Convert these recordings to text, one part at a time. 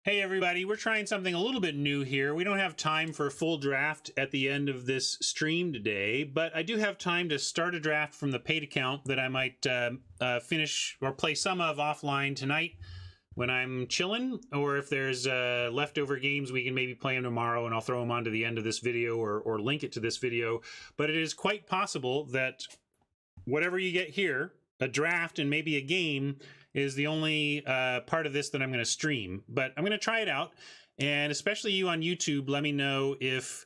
Hey everybody, we're trying something a little bit new here. We don't have time for a full draft at the end of this stream today, but I do have time to start a draft from the paid account that I might finish or play some of offline tonight when I'm chilling, or if there's leftover games, we can maybe play them tomorrow and I'll throw them onto the end of this video or link it to this video. But it is quite possible that whatever you get here, a draft and maybe a game, is the only part of this that I'm going to stream. But I'm going to try it out. And especially you on YouTube, let me know if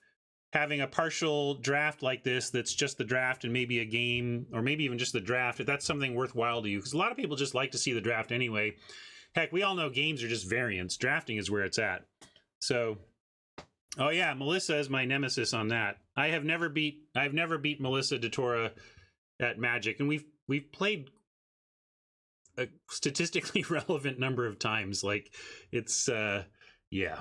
having a partial draft like this that's just the draft and maybe a game, or maybe even just the draft, if that's something worthwhile to you. Because a lot of people just like to see the draft anyway. Heck, we all know games are just variants. Drafting is where it's at. So, oh yeah, Melissa is my nemesis on that. I've never beat Melissa DeTora at Magic, and we've played a statistically relevant number of times. Like, it's yeah.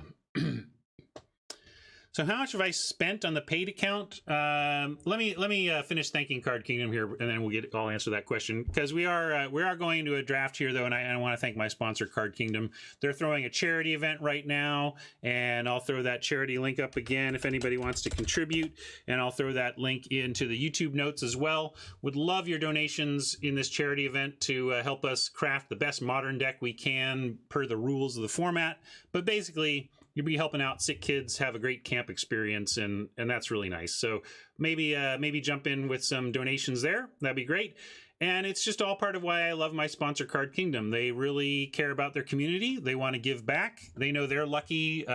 So how much have I spent on the paid account? Let me finish thanking Card Kingdom here, and then I'll answer that question, because we are going into a draft here though, and I want to thank my sponsor, Card Kingdom. They're throwing a charity event right now, and I'll throw that charity link up again if anybody wants to contribute, and I'll throw that link into the YouTube notes as well. Would love your donations in this charity event to help us craft the best modern deck we can per the rules of the format. But basically, you'll be helping out sick kids have a great camp experience, and that's really nice. So maybe jump in with some donations there. That'd be great. And it's just all part of why I love my sponsor, Card Kingdom. They really care about their community. They want to give back. They know they're lucky.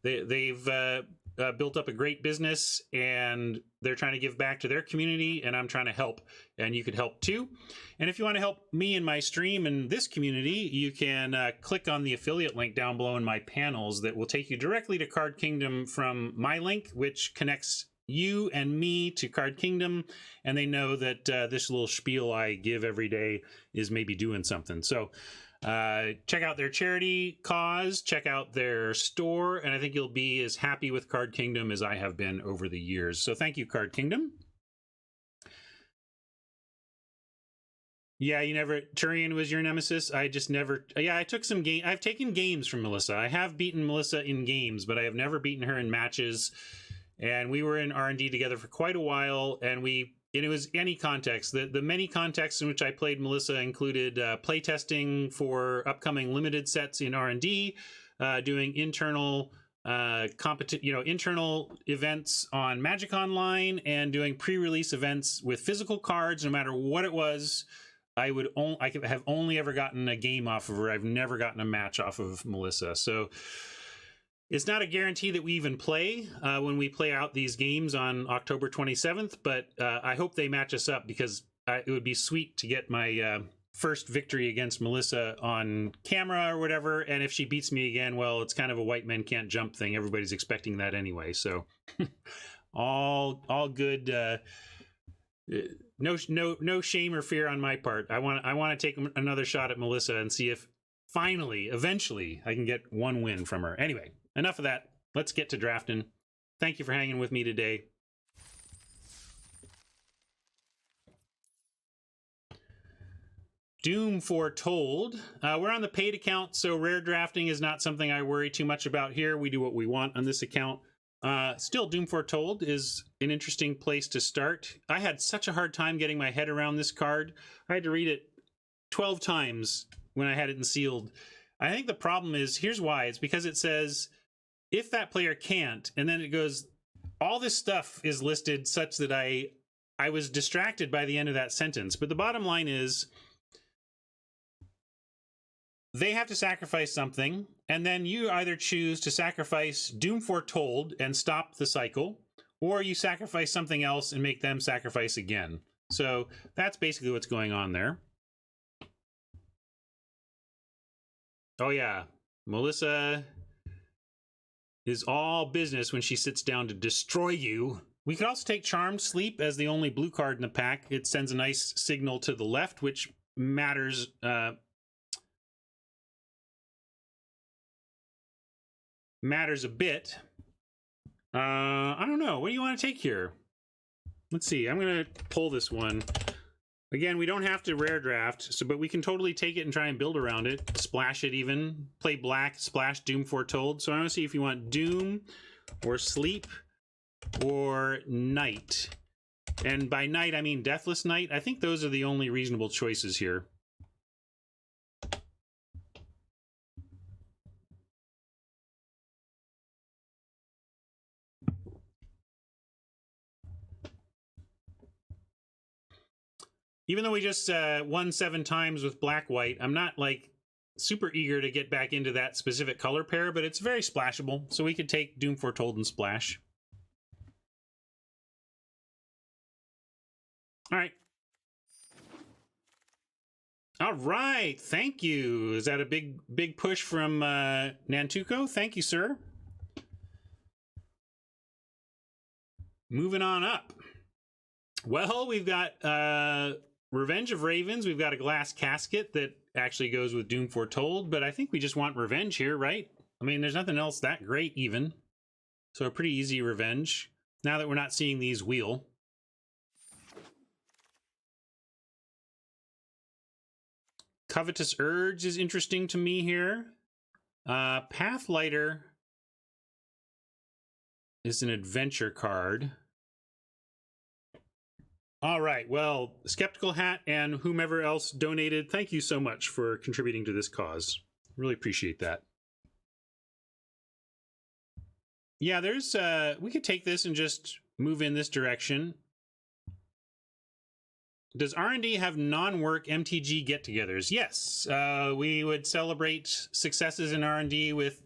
They've built up a great business, and they're trying to give back to their community, and I'm trying to help, and you could help too. And if you want to help me in my stream and this community, you can click on the affiliate link down below in my panels that will take you directly to Card Kingdom from my link, which connects you and me to Card Kingdom, and they know that this little spiel I give every day is maybe doing something. So check out their charity cause, check out their store, and I think you'll be as happy with Card Kingdom as I have been over the years. So thank you, Card Kingdom. Yeah, Turian was your nemesis. I just never, yeah, I took some game. I've taken games from Melissa. I have beaten Melissa in games, but I have never beaten her in matches. And we were in R&D together for quite a while, and it was any context. The many contexts in which I played Melissa included playtesting for upcoming limited sets in R&D, doing internal internal events on Magic Online, and doing pre-release events with physical cards. No matter what it was, I have only ever gotten a game off of her. I've never gotten a match off of Melissa. So it's not a guarantee that we even play when we play out these games on October 27th, but I hope they match us up, because it would be sweet to get my first victory against Melissa on camera or whatever. And if she beats me again, well, it's kind of a white men can't jump thing. Everybody's expecting that anyway. So all good. No shame or fear on my part. I want to take another shot at Melissa and see if eventually, I can get one win from her. Anyway, enough of that. Let's get to drafting. Thank you for hanging with me today. Doom Foretold. We're on the paid account, so rare drafting is not something I worry too much about here. We do what we want on this account. Still, Doom Foretold is an interesting place to start. I had such a hard time getting my head around this card. I had to read it 12 times when I had it in sealed. I think the problem is, here's why. It's because it says, if that player can't, and then it goes, all this stuff is listed such that I was distracted by the end of that sentence. But the bottom line is, they have to sacrifice something, and then you either choose to sacrifice Doom Foretold and stop the cycle, or you sacrifice something else and make them sacrifice again. So that's basically what's going on there. Oh yeah, Melissa is all business when she sits down to destroy you. We could also take Charmed Sleep as the only blue card in the pack. It sends a nice signal to the left, which matters a bit. I don't know. What do you want to take here? Let's see. I'm going to pull this one. Again, we don't have to rare draft, so but we can totally take it and try and build around it. Splash it even. Play black, splash Doom Foretold. So I want to see if you want Doom or Sleep or Night. And by Night, I mean Deathless Night. I think those are the only reasonable choices here. Even though we just won 7 times with black-white, I'm not like super eager to get back into that specific color pair, but it's very splashable, so we could take Doom Foretold and splash. All right. All right, thank you. Is that a big push from Nantuko? Thank you, sir. Moving on up. Well, we've got Revenge of Ravens. We've got a glass casket that actually goes with Doom Foretold, but I think we just want revenge here, right? I mean, there's nothing else that great even. So a pretty easy revenge. Now that we're not seeing these wheel. Covetous Urge is interesting to me here. Pathlighter is an adventure card. All right, well, Skeptical Hat and whomever else donated, thank you so much for contributing to this cause. Really appreciate that. Yeah, there's, we could take this and just move in this direction. Does R&D have non-work MTG get-togethers? Yes, we would celebrate successes in R&D with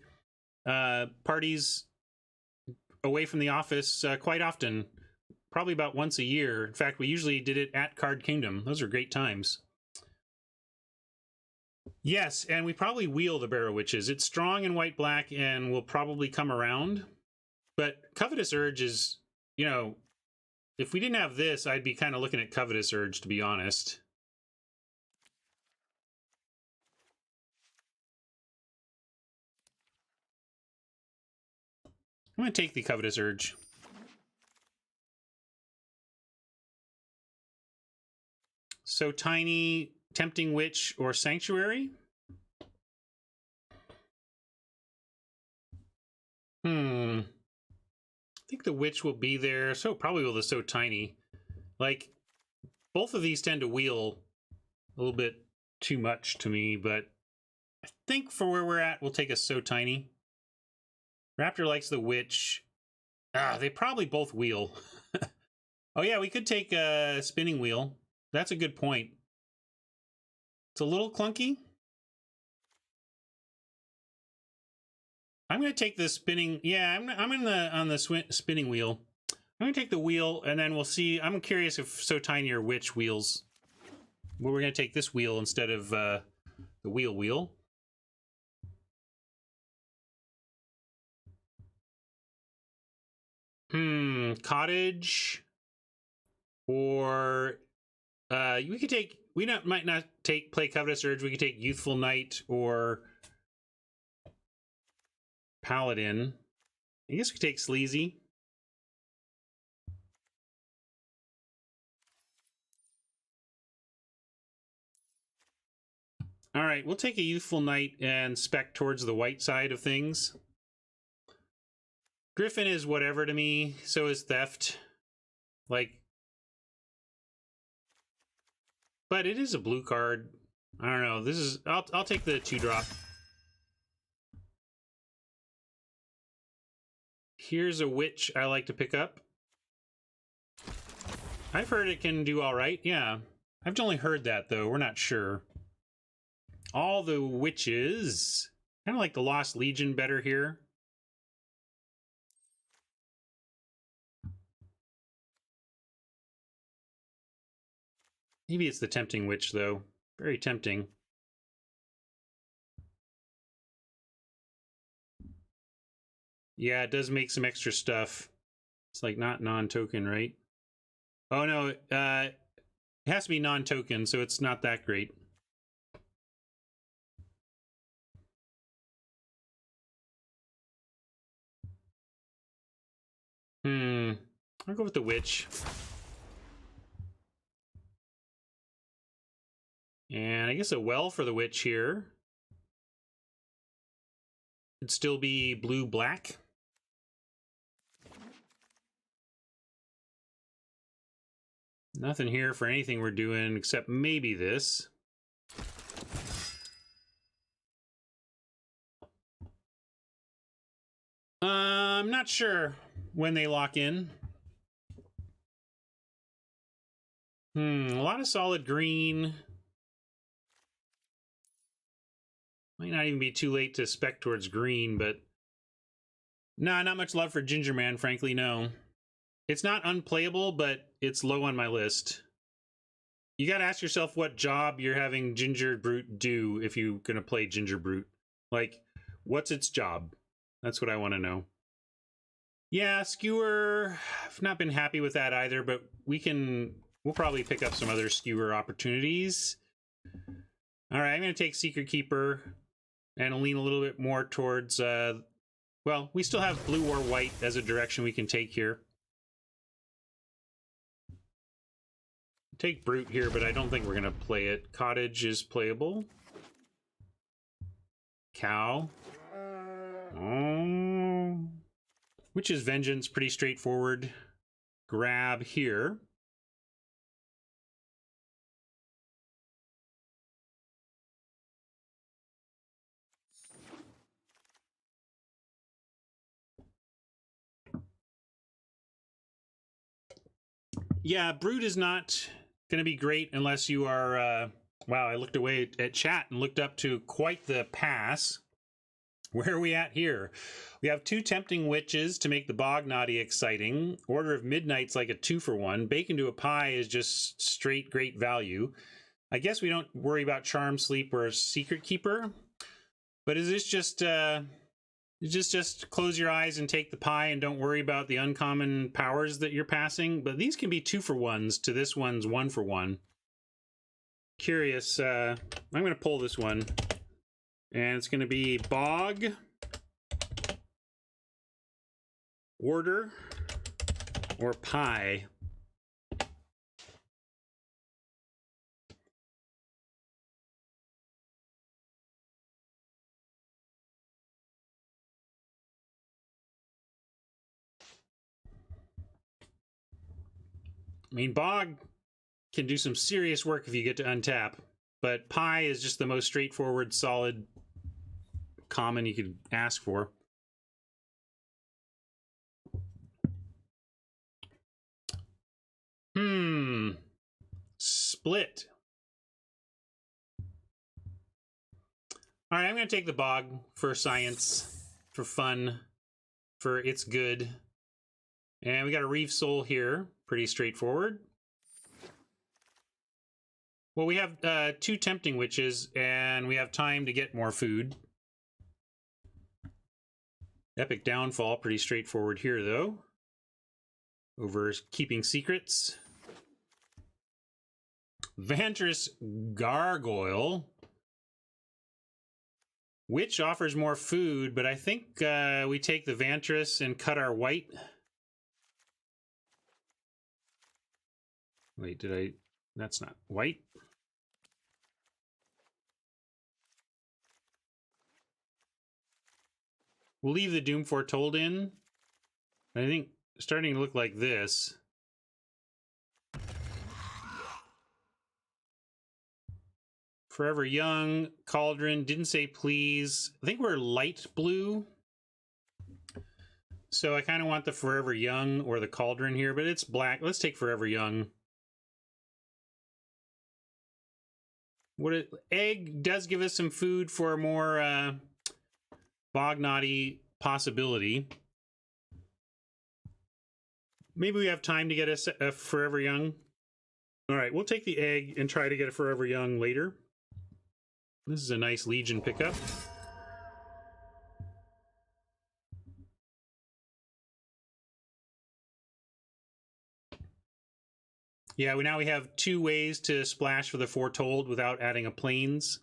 parties away from the office quite often. Probably about once a year. In fact, we usually did it at Card Kingdom. Those are great times. Yes, and we probably wheel the Barrow Witches. It's strong in white-black and will probably come around. But Covetous Urge is, you know, if we didn't have this, I'd be kind of looking at Covetous Urge, to be honest. I'm going to take the Covetous Urge. So Tiny, Tempting Witch, or Sanctuary? I think the Witch will be there. So probably will the So Tiny. Like, both of these tend to wheel a little bit too much to me, but I think for where we're at, we'll take a So Tiny. Raptor likes the Witch. They probably both wheel. Oh yeah, we could take a Spinning Wheel. That's a good point. It's a little clunky. I'm going to take the spinning. Yeah, I'm on the spinning wheel. I'm going to take the wheel, and then we'll see. I'm curious if So Tiny or Witch wheels. Well, we're going to take this wheel instead of the wheel. Cottage, or we could take. Might not play Covetous Urge. We could take Youthful Knight or Paladin. I guess we could take Sleazy. All right, we'll take a Youthful Knight and spec towards the white side of things. Griffin is whatever to me. So is Theft. Like, but it is a blue card. I don't know. This is. I'll take the 2-drop. Here's a Witch I like to pick up. I've heard it can do all right. Yeah, I've only heard that though. We're not sure. All the Witches. Kind of like the Lost Legion better here. Maybe it's the Tempting Witch, though. Very tempting. Yeah, it does make some extra stuff. It's like not non-token, right? Oh, no. It has to be non-token, so it's not that great. I'll go with the Witch. And I guess a well for the witch here. It'd still be blue-black. Nothing here for anything we're doing except maybe this. I'm not sure when they lock in. A lot of solid green. Might not even be too late to spec towards green, but nah, not much love for Ginger Man, frankly, no. It's not unplayable, but it's low on my list. You gotta ask yourself what job you're having Ginger Brute do if you're gonna play Ginger Brute. Like, what's its job? That's what I want to know. Yeah, Skewer, I've not been happy with that either, but we'll probably pick up some other Skewer opportunities. All right, I'm gonna take Secret Keeper and lean a little bit more towards, well, we still have blue or white as a direction we can take here. Take Brute here, but I don't think we're going to play it. Cottage is playable. Cow. Oh. Witch's Vengeance, pretty straightforward. Grab here. Yeah, Brute is not going to be great unless you are... wow, I looked away at chat and looked up to quite the pass. Where are we at here? We have 2 Tempting Witches to make the Bog Naughty exciting. Order of Midnight's like a 2-for-1. Bacon to a Pie is just straight great value. I guess we don't worry about Charm Sleep or Secret Keeper. But is this just... just close your eyes and take the pie and don't worry about the uncommon powers that you're passing. But these can be 2-for-1s to this one's 1-for-1. Curious. I'm going to pull this one. And it's going to be Bog, Order, or Pie. I mean, Bog can do some serious work if you get to untap, but Pie is just the most straightforward, solid, common you could ask for. Split. All right, I'm going to take the Bog for science, for fun, for it's good. And we got a Reef Soul here. Pretty straightforward. Well, we have 2 Tempting Witches, and we have time to get more food. Epic Downfall, pretty straightforward here, though. Over Keeping Secrets. Vantress Gargoyle. Witch offers more food, but I think we take the Vantress and cut our white. Wait, did I... That's not white. We'll leave the Doom Foretold in. I think starting to look like this. Forever Young, Cauldron, didn't say please. I think we're light blue. So I kind of want the Forever Young or the Cauldron here, but it's black. Let's take Forever Young. Egg does give us some food for a more Bog Naughty possibility. Maybe we have time to get a Forever Young. All right, we'll take the egg and try to get a Forever Young later. This is a nice Legion pickup. Yeah, now we have 2 ways to splash for the Foretold without adding a Plains.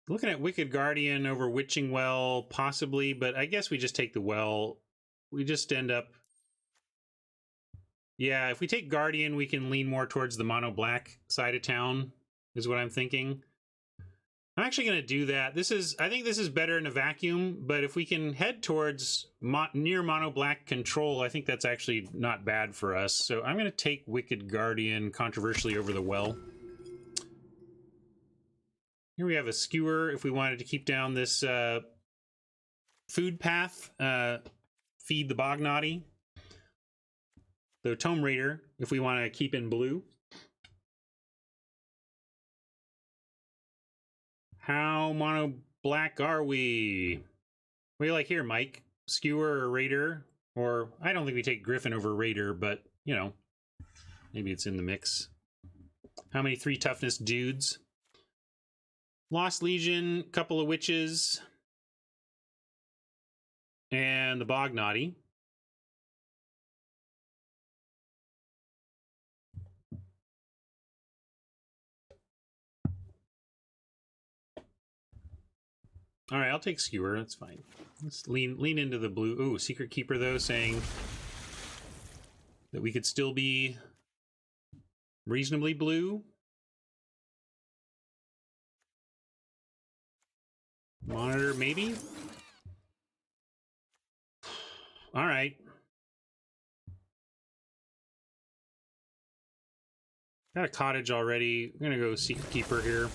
Looking at Wicked Guardian over Witching Well, possibly, but I guess we just take the Well. We just end up... Yeah, if we take Guardian, we can lean more towards the mono black side of town, is what I'm thinking. I'm actually going to do that. I think this is better in a vacuum, but if we can head towards near mono black control, I think that's actually not bad for us. So I'm going to take Wicked Guardian controversially over the well. Here we have a skewer if we wanted to keep down this food path, feed the Bognaughty. The Tome Raider if we want to keep in blue. How mono black are we? What do you like here, Mike? Skewer or Raider? Or I don't think we take Griffin over Raider, but you know, maybe it's in the mix. How many 3 toughness dudes? Lost Legion, couple of witches, and the Bognaughty. All right, I'll take Skewer. That's fine. Let's lean into the blue. Ooh, Secret Keeper, though, saying that we could still be reasonably blue. Monitor, maybe? All right. Got a cottage already. I'm going to go Secret Keeper here.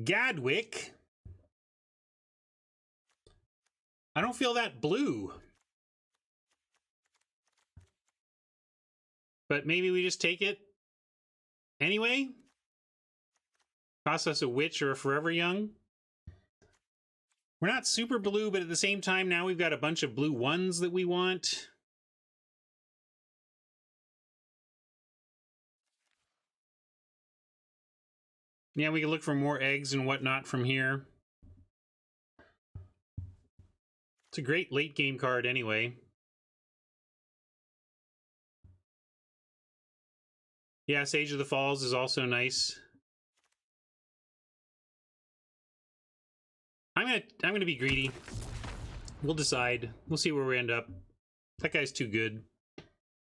Gadwick. I don't feel that blue. But maybe we just take it anyway? Cost us a witch or a Forever Young. We're not super blue, but at the same time, now we've got a bunch of blue ones that we want. Yeah, we can look for more eggs and whatnot from here. It's a great late game card anyway. Yeah, Sage of the Falls is also nice. I'm gonna be greedy. We'll decide. We'll see where we end up. That guy's too good.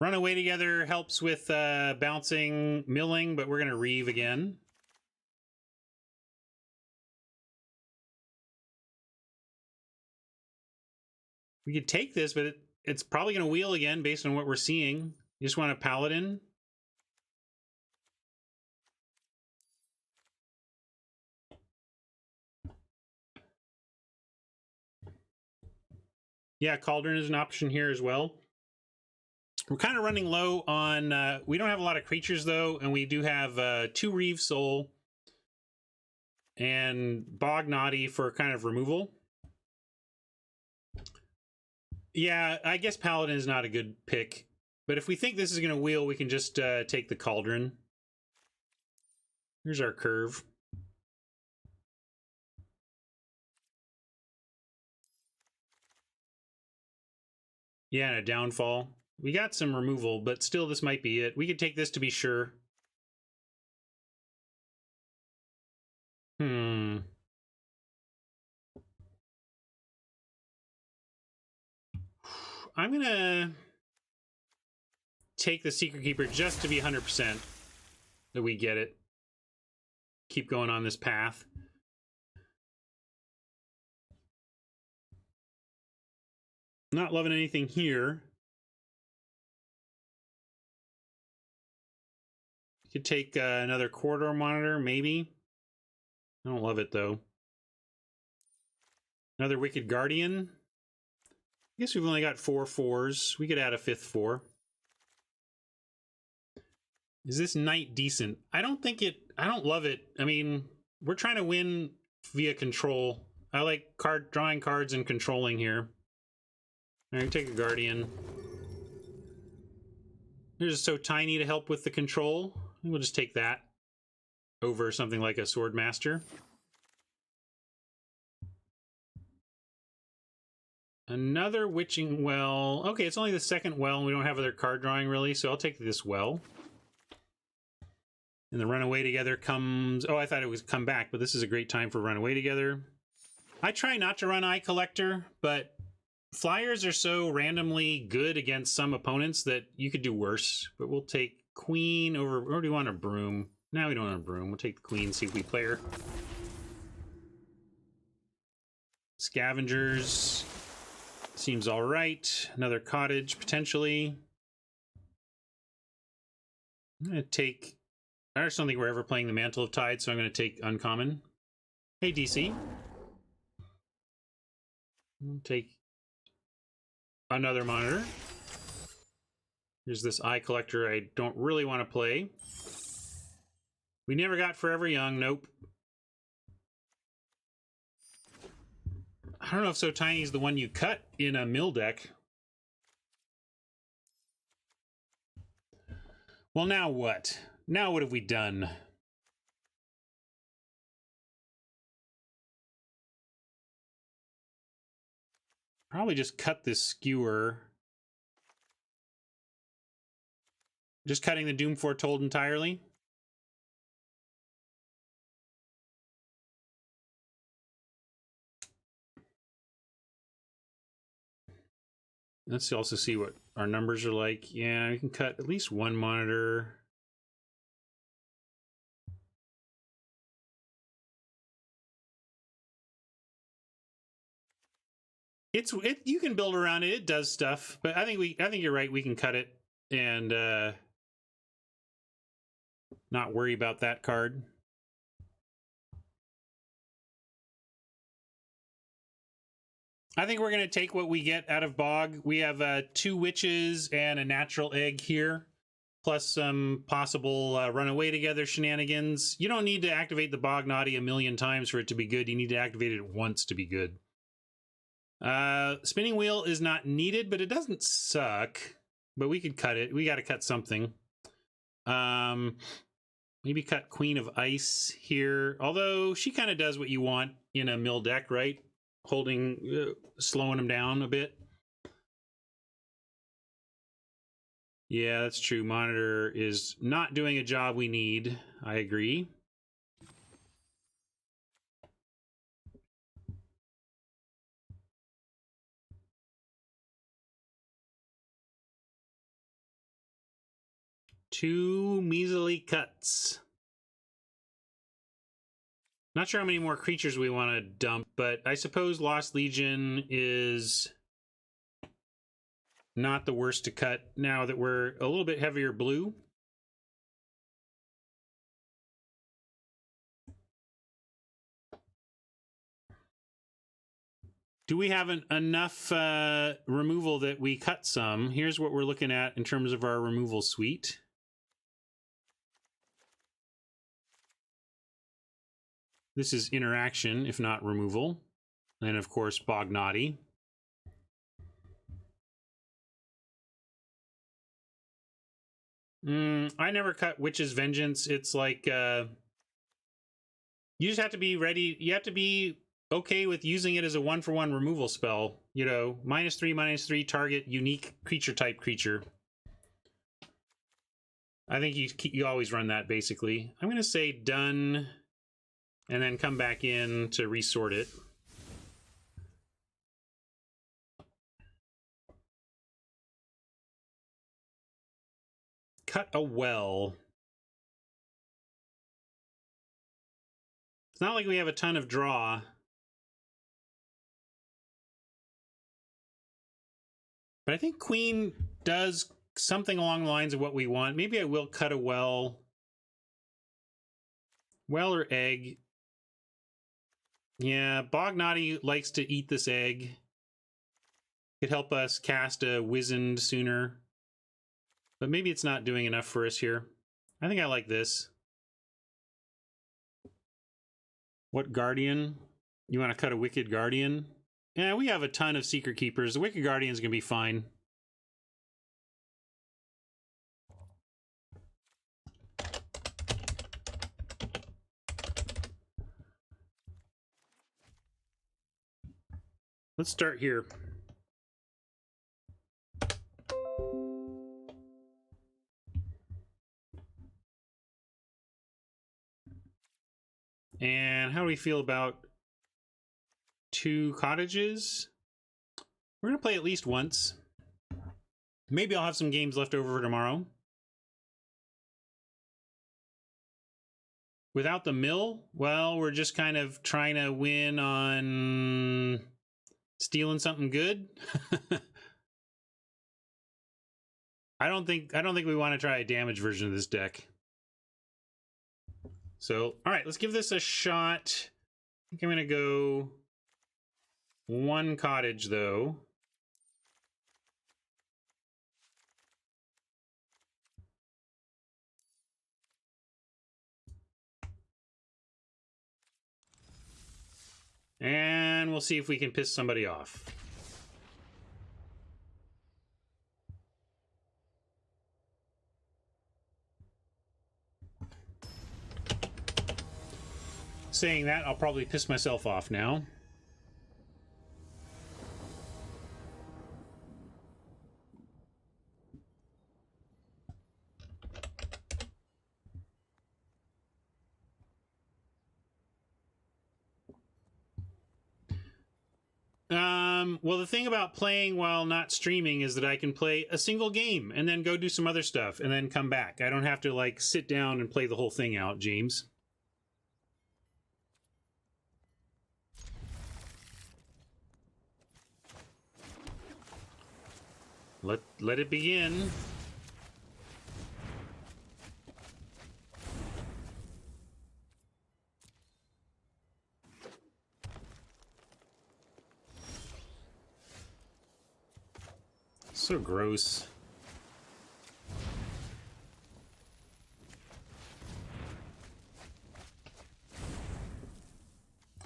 Run away together helps with bouncing, milling, but we're gonna reeve again. We could take this, but it's probably gonna wheel again based on what we're seeing. You just want a Paladin. Yeah, Cauldron is an option here as well. We're kind of running low on... we don't have a lot of creatures, though, and we do have 2 Reeve Soul and Bognaughty for kind of removal. Yeah, I guess Paladin is not a good pick. But if we think this is going to wheel, we can just take the Cauldron. Here's our curve. Yeah, and a downfall. We got some removal, but still this might be it. We could take this to be sure. I'm gonna take the Secret Keeper just to be 100% that we get it. Keep going on this path. Not loving anything here. Could take another Corridor Monitor, maybe. I don't love it, though. Another Wicked Guardian. I guess we've only got 4 4s. We could add a 5th 4. Is this Knight decent? I don't love it. I mean, we're trying to win via control. I like drawing cards and controlling here. All right, take a Guardian. Here's so tiny to help with the control. We'll just take that over something like a Swordmaster. Another Witching Well. Okay, it's only the second well, and we don't have other card drawing really, so I'll take this well. And the Runaway Together comes... Oh, I thought it was Come Back, but this is a great time for Runaway Together. I try not to run Eye Collector, but flyers are so randomly good against some opponents that you could do worse. But we'll take Queen over... Or do you want a Broom? Now we don't want a Broom. We'll take the Queen, see if we play her. Scavengers. Seems all right. Another Cottage, potentially. I'm going to take... I just don't think we're ever playing the Mantle of Tide, so I'm going to take Uncommon. Hey, DC. We'll take another Monitor. Here's this Eye Collector I don't really want to play. We never got Forever Young. Nope. I don't know if So Tiny is the one you cut in a mill deck. Well, now what? Now what have we done? Probably just cut this Skewer. Just cutting the Doom Foretold entirely. Let's also see what our numbers are like. Yeah, we can cut at least one monitor. You can build around it. It does stuff, but I think you're right. We can cut it and not worry about that card. I think we're going to take what we get out of Bog. We have 2 witches and a natural egg here, plus some possible Runaway Together shenanigans. You don't need to activate the Bog Naughty a million times for it to be good. You need to activate it once to be good. Spinning Wheel is not needed, but it doesn't suck. But we could cut it. We got to cut something. Maybe cut Queen of Ice here. Although she kind of does what you want in a mill deck, right? Holding, slowing them down a bit. Yeah, that's true. Monitor is not doing a job we need. I agree. Two measly cuts. Not sure how many more creatures we want to dump, but I suppose Lost Legion is not the worst to cut now that we're a little bit heavier blue. Do we have enough removal that we cut some? Here's what we're looking at in terms of our removal suite. This is interaction, if not removal. And of course, Bog Naughty. I never cut Witch's Vengeance. It's like, you just have to be ready. You have to be okay with using it as a 1-for-1 removal spell. You know, -3/-3, target unique creature type creature. I think you always run that, basically. I'm going to say done, and then come back in to resort it. Cut a well. It's not like we have a ton of draw. But I think Queen does something along the lines of what we want. Maybe I will cut a well. Well or egg. Yeah, Bog Naughty likes to eat this egg. Could help us cast a Wizened sooner. But maybe it's not doing enough for us here. I think I like this. What Guardian? You want to cut a Wicked Guardian? Yeah, we have a ton of Secret Keepers. The Wicked Guardian's going to be fine. Let's start here. And how do we feel about 2 cottages? We're going to play at least once. Maybe I'll have some games left over for tomorrow. Without the mill, well, we're just kind of trying to win on stealing something good. I don't think we want to try a damage version of this deck. So, all right, let's give this a shot. I think I'm going to go 1 cottage, though. And we'll see if we can piss somebody off. Saying that, I'll probably piss myself off now. Well, the thing about playing while not streaming is that I can play a single game and then go do some other stuff and then come back. I don't have to, like, sit down and play the whole thing out, James. Let it begin. So gross.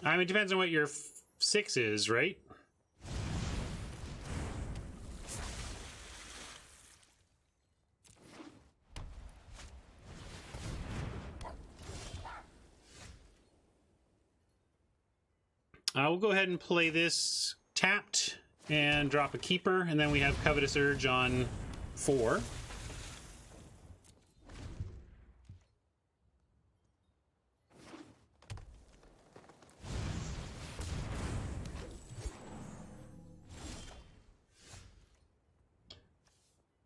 I mean, it depends on what your 6 is, right? We'll go ahead and play this tapped and drop a keeper, and then we have Covetous Urge on 4.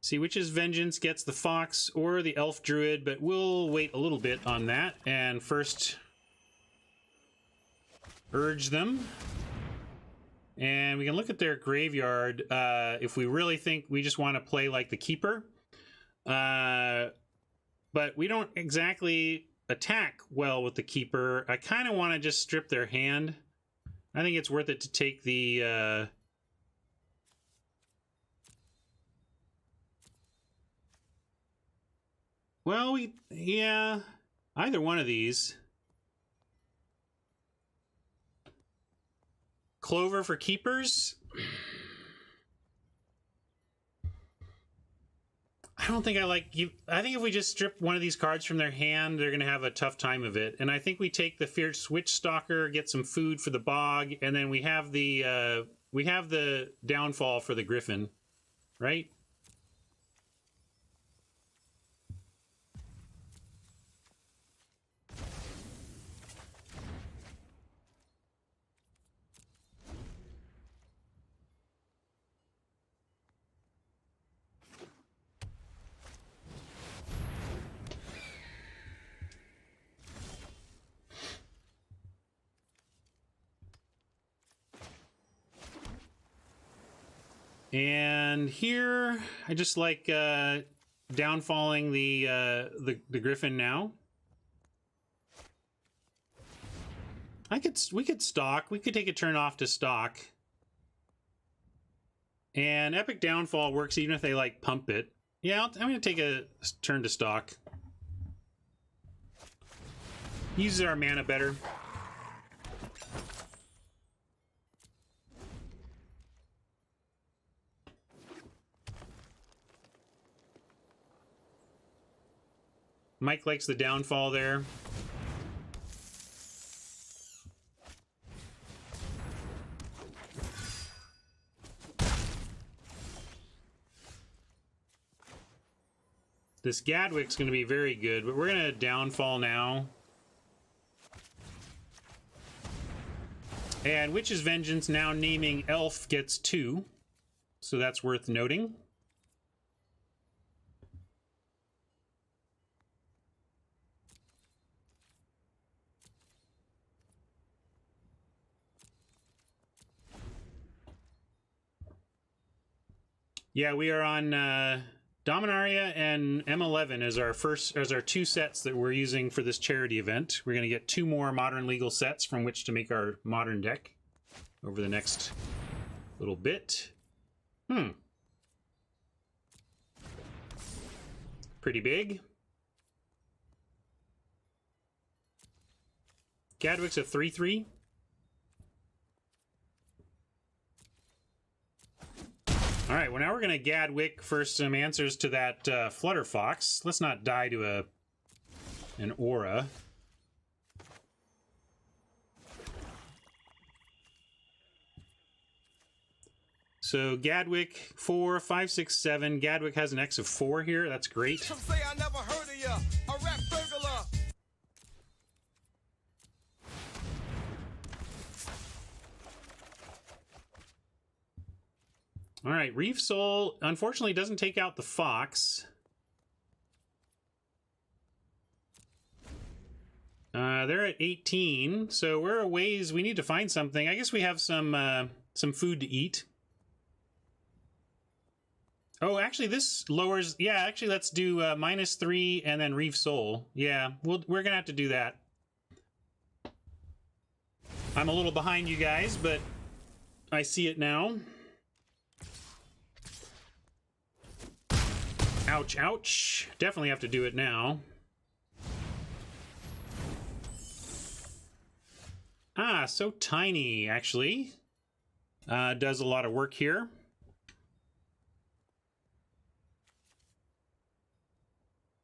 See, Witch's Vengeance gets the Fox or the Elf Druid, but we'll wait a little bit on that, and first urge them. And we can look at their graveyard if we really think we just want to play like the keeper. But we don't exactly attack well with the keeper. I kind of want to just strip their hand. I think it's worth it to take the... Well, yeah, either one of these. Clover for keepers? I don't think I like you. I think if we just strip one of these cards from their hand, they're going to have a tough time of it. And I think we take the Fierce Witch Stalker, get some food for the bog, and then we have the downfall for the Griffin, right? And here, I just like downfalling the Griffin now. We could stalk. We could take a turn off to stalk. And Epic Downfall works even if they like pump it. Yeah, I'm going to take a turn to stalk. Uses our mana better. Mike likes the downfall there. This Gadwick's going to be very good, but we're going to downfall now. And Witch's Vengeance, now naming Elf, gets 2. So that's worth noting. Yeah, we are on Dominaria and M11 as our 2 sets that we're using for this charity event. We're going to get 2 more modern legal sets from which to make our modern deck over the next little bit. Pretty big. Gadwick's a 3/3. All right, well, now we're going to Gadwick for some answers to that Flutterfox. Let's not die to an aura. So Gadwick, 4, 5, 6, 7. Gadwick has an X of 4 here. That's great. Some say I never heard of ya, a rap burglar. All right, Reef Soul, unfortunately, doesn't take out the Fox. They're at 18, so we're a ways. We need to find something. I guess we have some food to eat. Oh, actually, this lowers... Yeah, actually, let's do -3 and then Reef Soul. Yeah, we're going to have to do that. I'm a little behind you guys, but I see it now. Ouch, ouch. Definitely have to do it now. Ah, so tiny, actually. Does a lot of work here.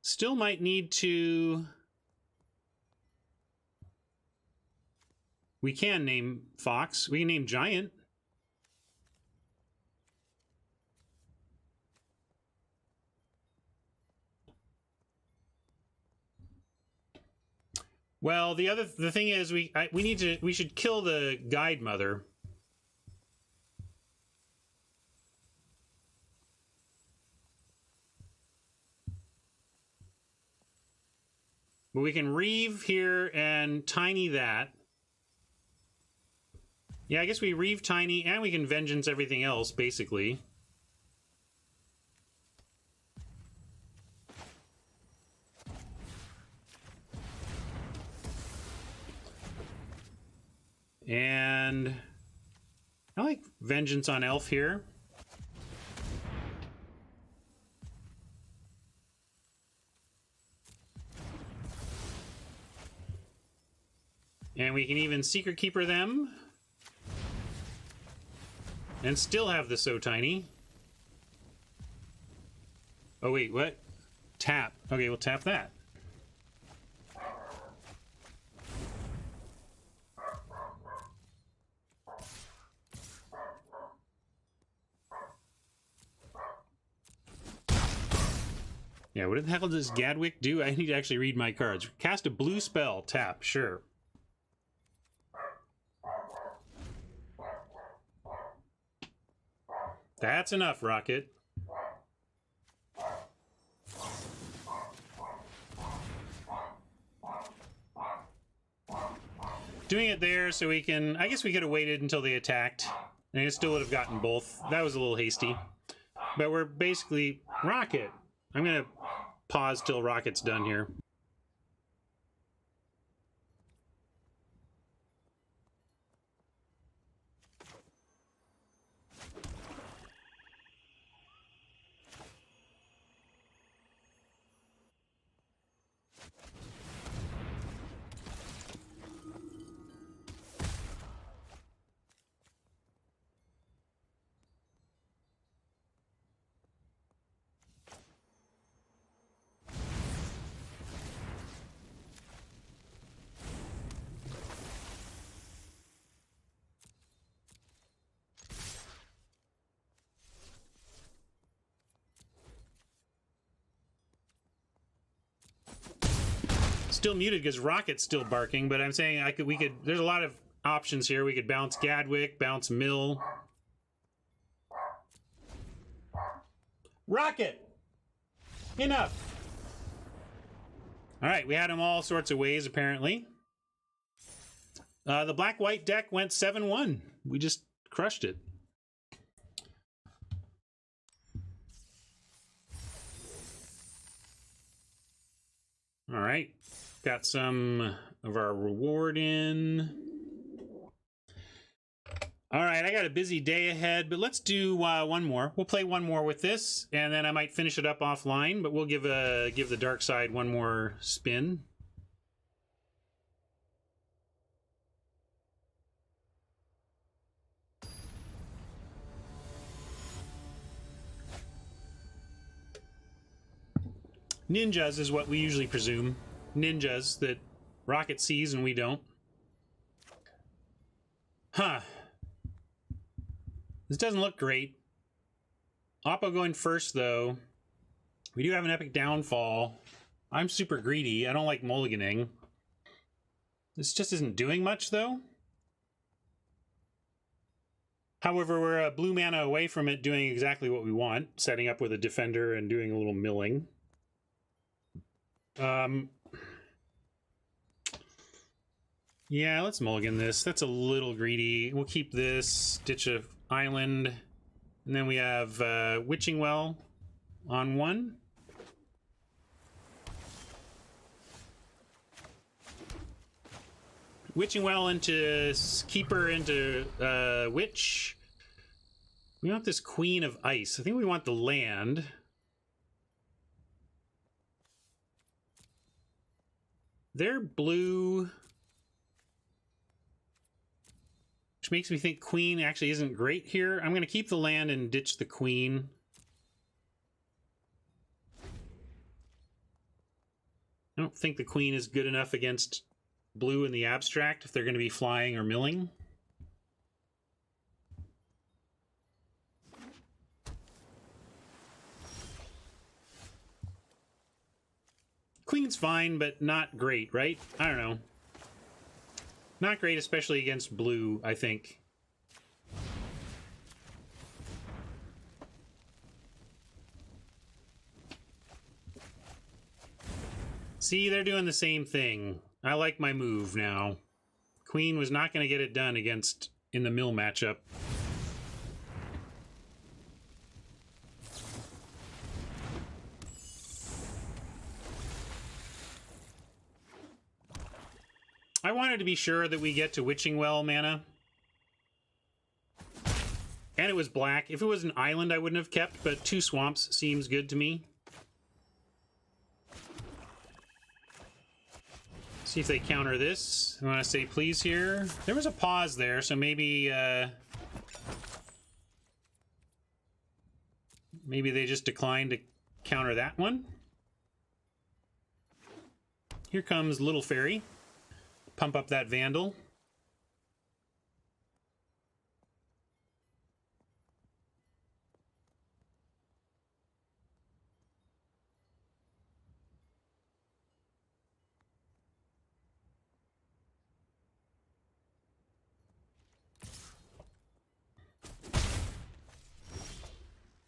Still might need to... We can name Fox. We can name Giant. Well, the thing is, we should kill the Guide Mother. But we can Reeve here and Tiny that. Yeah, I guess we Reeve Tiny and we can Vengeance everything else, basically. And I like Vengeance on Elf here. And we can even Secret Keeper them. And still have the So Tiny. Oh wait, what? Tap. Okay, we'll tap that. Yeah, what the hell does Gadwick do? I need to actually read my cards. Cast a blue spell. Tap. Sure. That's enough, Rocket. Doing it there so we can... I guess we could have waited until they attacked. And it still would have gotten both. That was a little hasty. But we're basically... Rocket! I'm going to pause till Rocket's done here. Still muted because Rocket's still barking, but I'm saying we could. There's a lot of options here. We could bounce Gadwick, bounce Mill. Rocket! Enough! Alright, we had him all sorts of ways, apparently. The black-white deck went 7-1. We just crushed it. Alright, got some of our reward in. All right, I got a busy day ahead, but let's do one more. We'll play one more with this, and then I might finish it up offline, but we'll give the dark side one more spin. Ninjas is what we usually presume. Ninjas that Rocket sees and we don't. Huh. This doesn't look great. Oppo going first, though. We do have an epic downfall. I'm super greedy. I don't like mulliganing. This just isn't doing much, though. However, we're a blue mana away from it doing exactly what we want. Setting up with a defender and doing a little milling. Yeah, let's mulligan this. That's a little greedy. We'll keep this. Ditch a island. And then we have Witching Well on one. Witching Well into Keeper into Witch. We want this Queen of Ice. I think we want the land. They're blue. Which makes me think Queen actually isn't great here. I'm going to keep the land and ditch the Queen. I don't think the Queen is good enough against blue in the abstract if they're going to be flying or milling. Queen's fine, but not great, right? I don't know. Not great, especially against blue, I think. See, they're doing the same thing. I like my move now. Queen was not going to get it done against in the mill matchup. I wanted to be sure that we get to Witching Well mana. And it was black. If it was an island, I wouldn't have kept, but 2 swamps seems good to me. See if they counter this. I want to say please here. There was a pause there, so maybe maybe they just declined to counter that one. Here comes Little Fairy. Pump up that Vandal.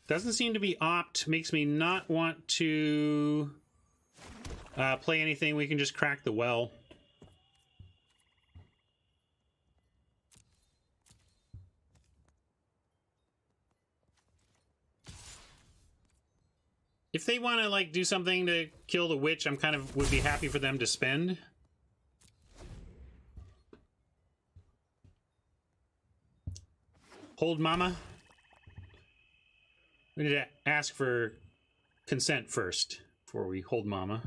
Doesn't seem to be opt. Makes me not want to play anything. We can just crack the well. If they want to like do something to kill the witch, I'm kind of would be happy for them to spend. Hold Mama. We need to ask for consent first before we hold Mama.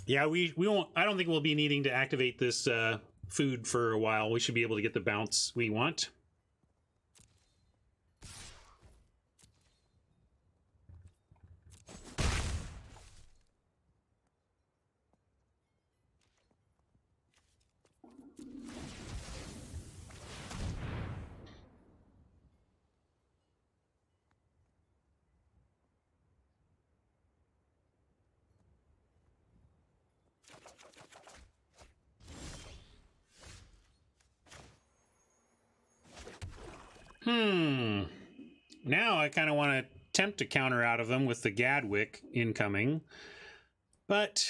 Yeah, we won't. I don't think we'll be needing to activate this food for a while. We should be able to get the bounce we want. Now I kind of want to attempt to counter out of them with the Gadwick incoming, but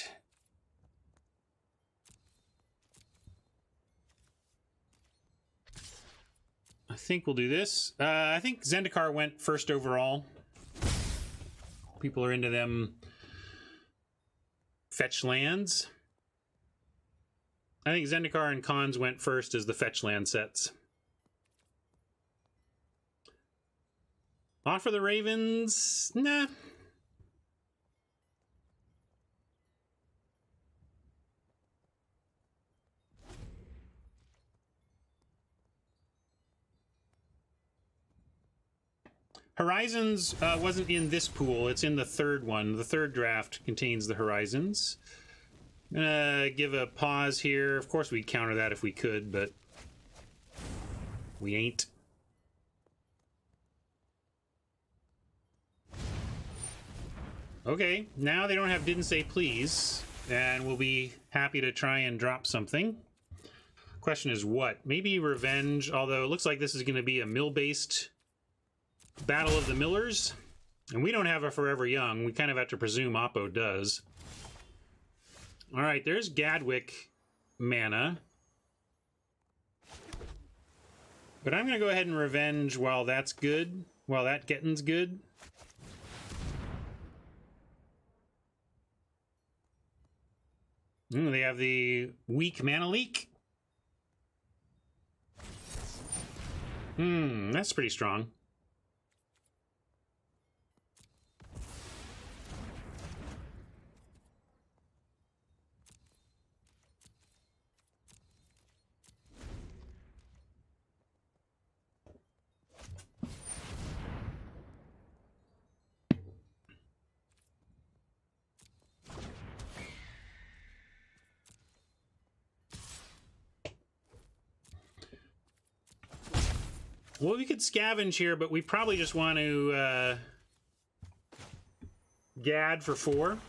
I think we'll do this. I think Zendikar went first overall. People are into them fetch lands. I think Zendikar and Khans went first as the fetch land sets. Offer the Ravens? Nah. Horizons wasn't in this pool. It's in the third one. The third draft contains the Horizons. I'm gonna give a pause here. Of course, we'd counter that if we could, but we ain't. Okay, now they don't have Didn't Say Please, and we'll be happy to try and drop something. Question is what? Maybe Revenge, although it looks like this is going to be a mill-based Battle of the Millers, and we don't have a Forever Young. We kind of have to presume Oppo does. All right, there's Gadwick mana. But I'm going to go ahead and Revenge while that's good, while that getting's good. They have the weak mana leak. That's pretty strong. Well, we could scavenge here, but we probably just want to Gad for 4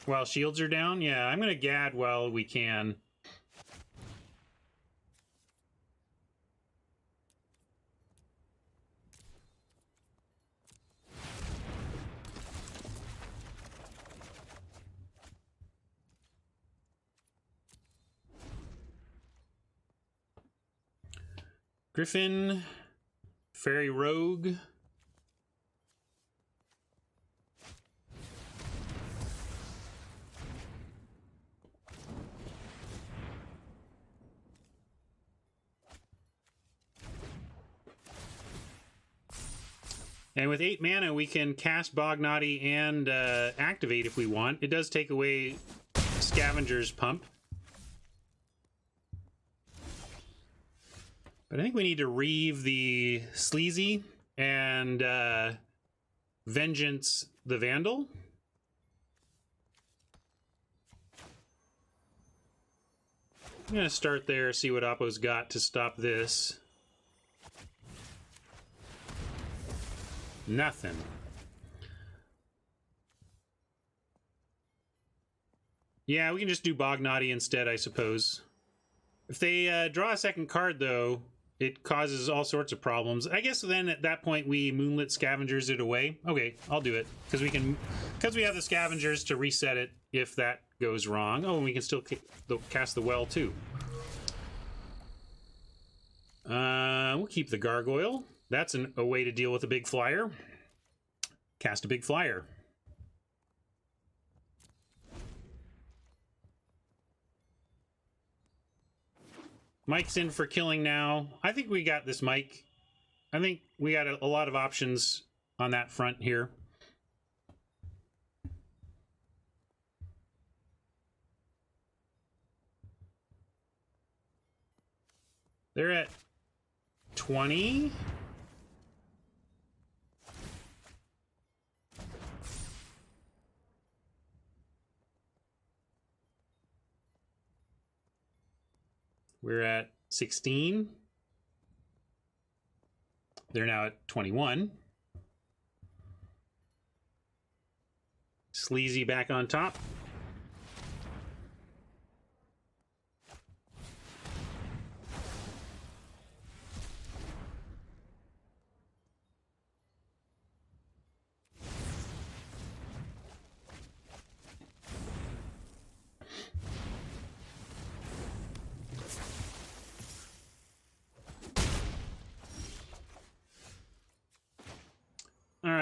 while shields are down. Yeah, I'm going to Gad while we can. Griffin, Fairy Rogue. And with 8 mana, we can cast Bognati and activate if we want. It does take away Scavenger's Pump. But I think we need to Reave the Sleazy and Vengeance the Vandal. I'm going to start there, see what Oppo's got to stop this. Nothing. Yeah, we can just do Bognati instead, I suppose. If they draw a second card, though, it causes all sorts of problems. I guess then at that point we Moonlit Scavengers it away. Okay, I'll do it because we have the Scavengers to reset it if that goes wrong. Oh, and we can still cast the Well too. We'll keep the Gargoyle. That's a way to deal with a big flyer. Cast a big flyer. Mike's in for killing now. I think we got this, Mike. I think we got a lot of options on that front here. They're at 20. We're at 16. They're now at 21. Sleazy back on top.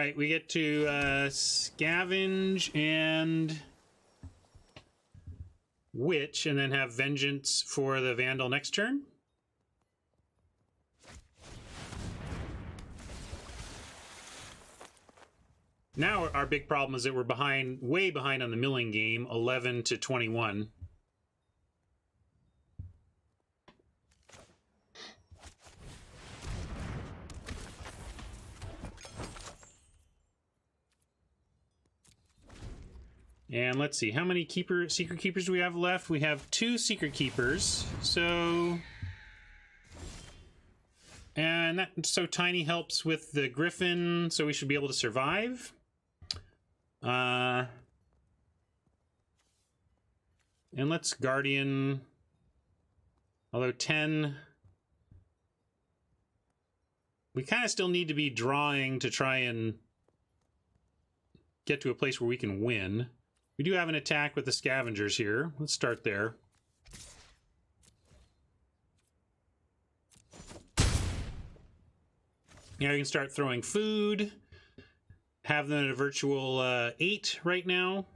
right, we get to scavenge and witch, and then have vengeance for the vandal next turn. Now our big problem is that we're behind, way behind on the milling game, 11 to 21. And let's see, how many secret keepers do we have left? We have 2 secret keepers. So, and so tiny helps with the griffin, so we should be able to survive. And let's guardian, although 10, we kind of still need to be drawing to try and get to a place where we can win. We do have an attack with the scavengers here. Let's start there. Now you can start throwing food. Have them at a virtual 8 right now.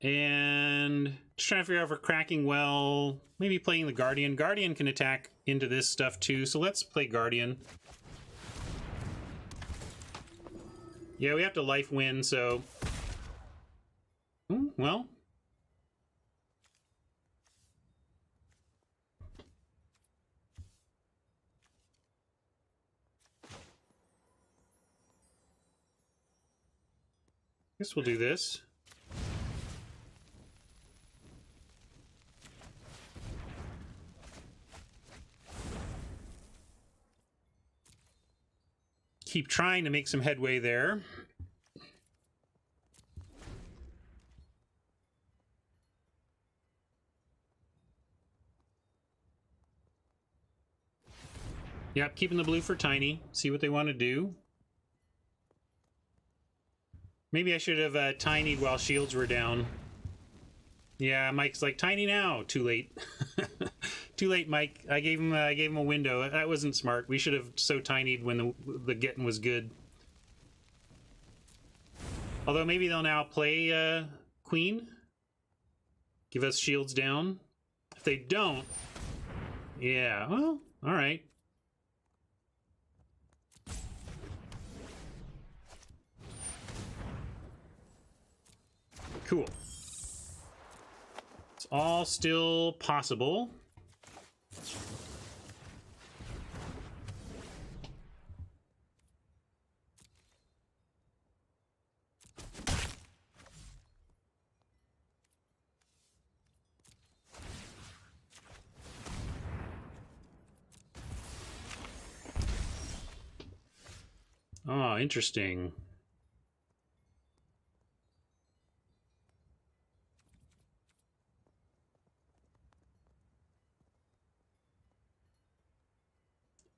And just trying to figure out if we're cracking well. Maybe playing the Guardian. Guardian can attack into this stuff too, so let's play Guardian. Yeah, we have to life win, so... well... guess we'll do this. Keep trying to make some headway there. Yep, keeping the blue for tiny. See what they want to do. Maybe I should have tinied while shields were down. Yeah, Mike's like, tiny now. Too late. Too late, Mike. I gave him a window. That wasn't smart. We should have so tinied when the getting was good. Although maybe they'll now play Queen. Give us shields down. If they don't, yeah, well, all right. Cool. It's all still possible. Oh, interesting.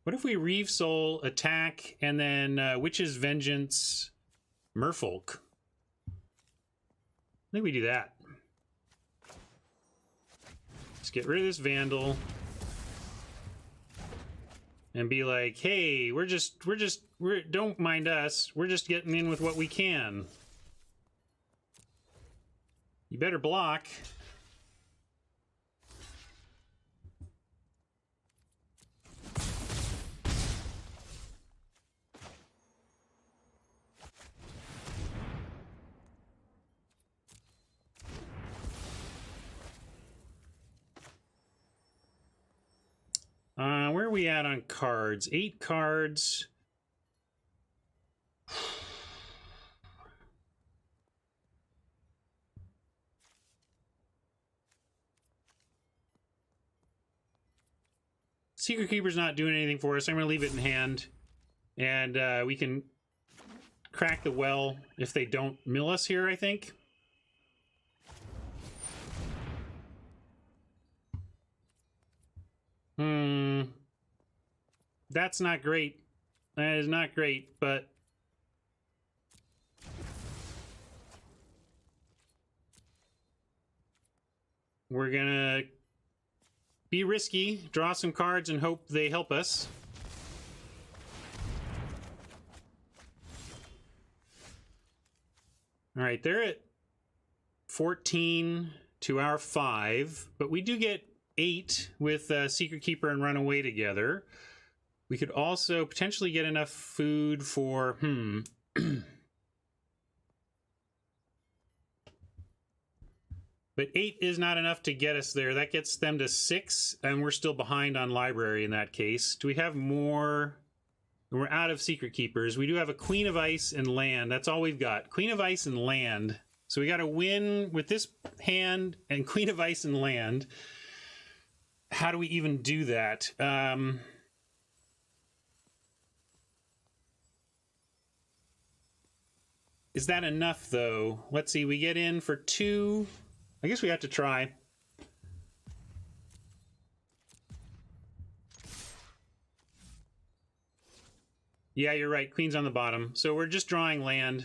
What if we Reeve Soul, attack, and then Witch's Vengeance, Merfolk? I think we do that. Let's get rid of this Vandal. And be like, hey, we're don't mind us. We're just getting in with what we can. You better block. Where are we at on cards? 8 cards. Secret Keeper's not doing anything for us. I'm going to leave it in hand. And we can crack the well if they don't mill us here, I think. That's not great. That is not great, but... we're gonna be risky, draw some cards, and hope they help us. All right, they're at 14 to our 5, but we do get 8 with Secret Keeper and Runaway together. We could also potentially get enough food for, But 8 is not enough to get us there. That gets them to 6, and we're still behind on Library in that case. Do we have more? We're out of Secret Keepers. We do have a Queen of Ice and Land. That's all we've got. Queen of Ice and Land. So we got to win with this hand and Queen of Ice and Land. How do we even do that? Is that enough, though? Let's see. We get in for 2. I guess we have to try. Yeah, you're right. Queen's on the bottom. So we're just drawing land.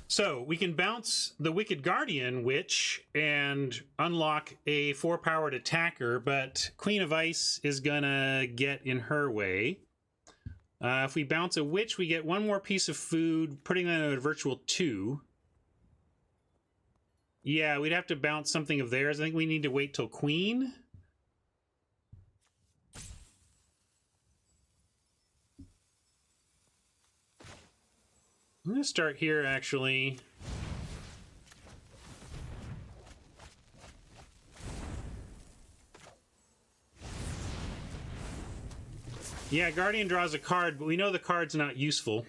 So we can bounce the Wicked Guardian Witch and unlock a 4-powered attacker, but Queen of Ice is gonna get in her way. If we bounce a Witch, we get 1 more piece of food, putting them at a virtual 2. Yeah, we'd have to bounce something of theirs. I think we need to wait till Queen. I'm going to start here, actually. Yeah, Guardian draws a card, but we know the card's not useful.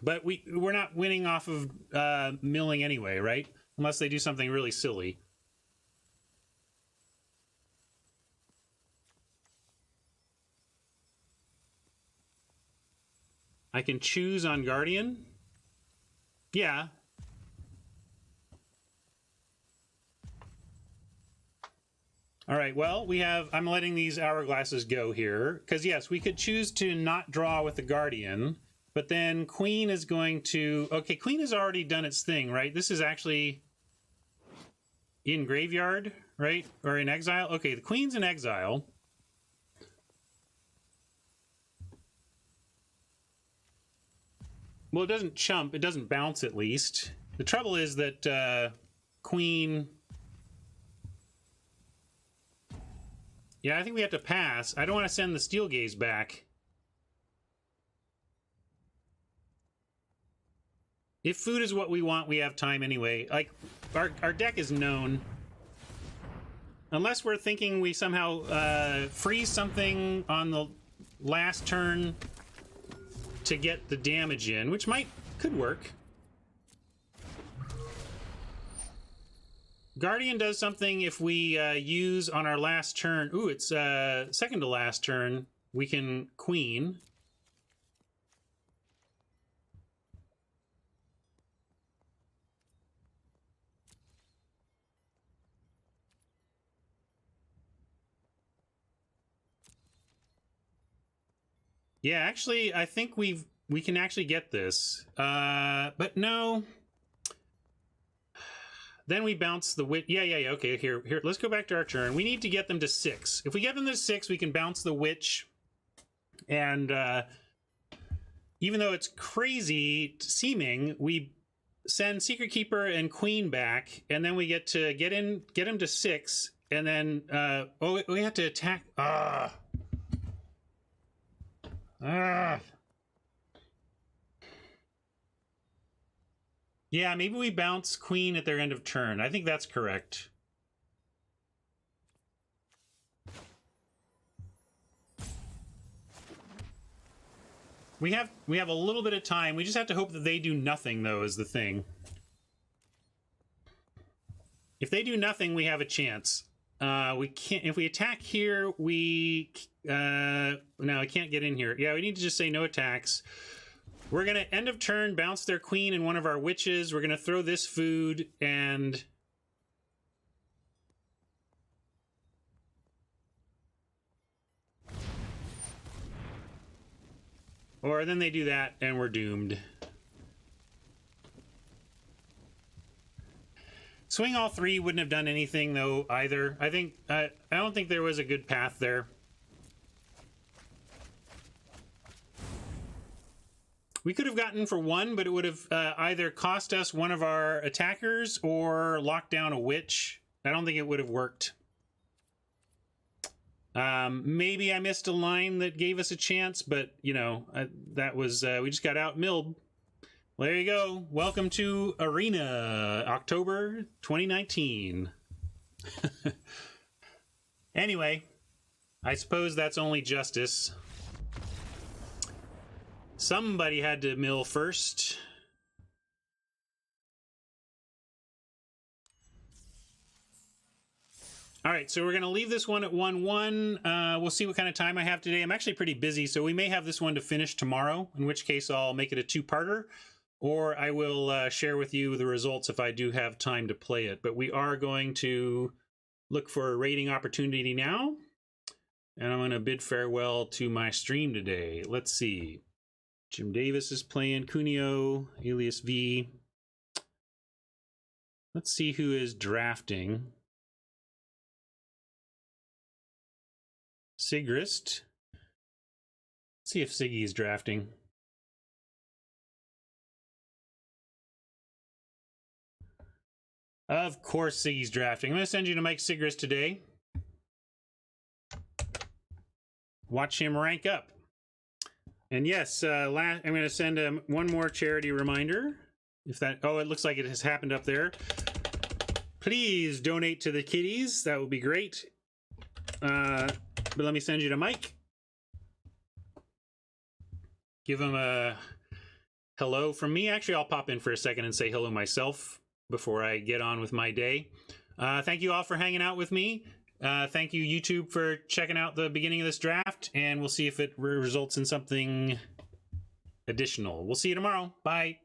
But we're not winning off of milling anyway, right? Unless they do something really silly. I can choose on Guardian? Yeah. All right, well, I'm letting these hourglasses go here. Because, yes, we could choose to not draw with the Guardian. But then Queen is going to... Okay, Queen has already done its thing, right? This is actually in graveyard, right? Or in exile? Okay, the Queen's in exile. Well, it doesn't chump. It doesn't bounce, at least. The trouble is that Queen... Yeah, I think we have to pass. I don't want to send the Steel Gaze back. If food is what we want, we have time anyway. Like, our deck is known. Unless we're thinking we somehow freeze something on the last turn to get the damage in, which could work. Guardian does something if we use on our last turn. Ooh, it's second to last turn. We can Queen. Yeah, actually, I think we can actually get this. But no. Then we bounce the witch. Yeah. Okay, here. Let's go back to our turn. We need to get them to 6. If we get them to 6, we can bounce the witch. And even though it's crazy seeming, we send Secret Keeper and Queen back, and then we get to get them to 6, and then we have to attack. Yeah, maybe we bounce Queen at their end of turn. I think that's correct. We have a little bit of time. We just have to hope that they do nothing, though, is the thing. If they do nothing, we have a chance. We can't. If we attack here, we no, I can't get in here. Yeah, we need to just say no attacks. We're gonna end of turn bounce their Queen and one of our witches. We're gonna throw this food and or then they do that and we're doomed. Swing all three wouldn't have done anything though either. I think I don't think there was a good path there. We could have gotten for one, but it would have either cost us one of our attackers or locked down a witch. I don't think it would have worked. Maybe I missed a line that gave us a chance, but you know, that was we just got out milled. Well, there you go. Welcome to Arena, October 2019. Anyway, I suppose that's only justice. Somebody had to mill first. All right, so we're going to leave this one at 1-1. We'll see what kind of time I have today. I'm actually pretty busy, so we may have this one to finish tomorrow, in which case I'll make it a two-parter, or I will share with you the results if I do have time to play it. But we are going to look for a rating opportunity now, and I'm going to bid farewell to my stream today. Let's see. Jim Davis is playing Cuneo, alias V. Let's see who is drafting. Sigrist. Let's see if Siggy is drafting. Of course Siggy's drafting. I'm going to send you to Mike Sigrist today. Watch him rank up. And yes, I'm going to send him one more charity reminder. If that, oh, it looks like it has happened up there. Please donate to the kiddies. That would be great. But let me send you to Mike. Give him a hello from me. Actually, I'll pop in for a second and say hello myself before I get on with my day. Thank you all for hanging out with me. Thank you, YouTube, for checking out the beginning of this draft, and we'll see if it results in something additional. We'll see you tomorrow. Bye.